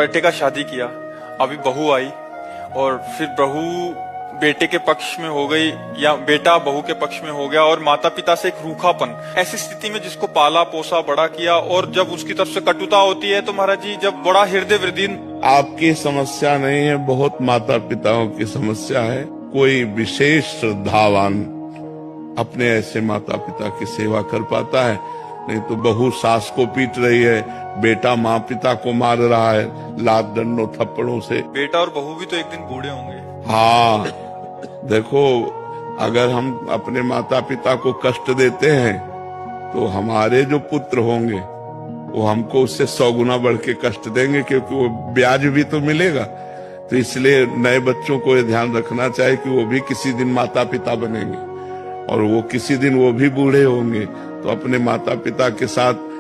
बेटे का शादी किया, अभी बहू आई और फिर बहू बेटे के पक्ष में हो गई या बेटा बहू के पक्ष में हो गया, और माता पिता से एक रूखापन, ऐसी स्थिति में जिसको पाला पोसा बड़ा किया, और जब उसकी तरफ से कटुता होती है तो महाराज जी जब बड़ा हृदय वृदीन। आपकी समस्या नहीं है, बहुत माता पिताओं की समस्या है। कोई विशेष श्रद्धावान अपने ऐसे माता पिता की सेवा कर पाता है, नहीं तो बहू सास को पीट रही है, बेटा माँ पिता को मार रहा है लात डंडों थप्पड़ों से। बेटा और बहू भी तो एक दिन बूढ़े होंगे। हाँ, देखो, अगर हम अपने माता पिता को कष्ट देते हैं तो हमारे जो पुत्र होंगे वो हमको उससे 100 गुना बढ़ के कष्ट देंगे, क्योंकि वो ब्याज भी तो मिलेगा। तो इसलिए नए बच्चों को ये ध्यान रखना चाहिए कि वो भी किसी दिन माता पिता बनेंगे और वो किसी दिन वो भी बूढ़े होंगे, तो अपने माता पिता के साथ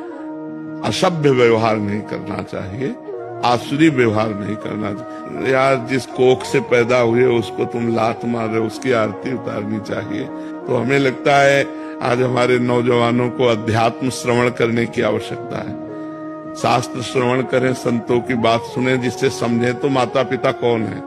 असभ्य व्यवहार नहीं करना चाहिए, आसुरी व्यवहार नहीं करना चाहिए। यार, जिस कोख से पैदा हुए उसको तुम लात मार रहे हो, उसकी आरती उतारनी चाहिए। तो हमें लगता है आज हमारे नौजवानों को अध्यात्म श्रवण करने की आवश्यकता है। शास्त्र श्रवण करें, संतों की बात सुने, जिससे समझे तो माता पिता कौन है।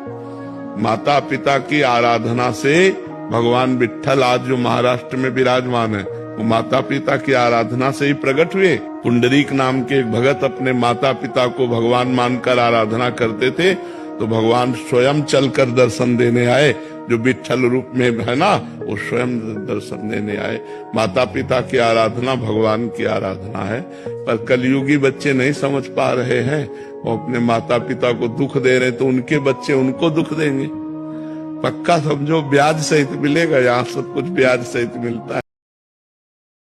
माता पिता की आराधना से भगवान विट्ठल आज जो महाराष्ट्र में विराजमान है वो माता पिता की आराधना से ही प्रकट हुए। पुंडरीक नाम के एक भगत अपने माता पिता को भगवान मानकर आराधना करते थे, तो भगवान स्वयं चलकर दर्शन देने आए। जो विट्ठल रूप में है ना, वो स्वयं दर्शन देने आए। माता पिता की आराधना भगवान की आराधना है, पर कलयुगी बच्चे नहीं समझ पा रहे हैं। वो अपने माता पिता को दुख दे रहे, तो उनके बच्चे उनको दुख देंगे। पक्का समझो, ब्याज सहित मिलेगा। यहाँ सब कुछ ब्याज सहित मिलता है।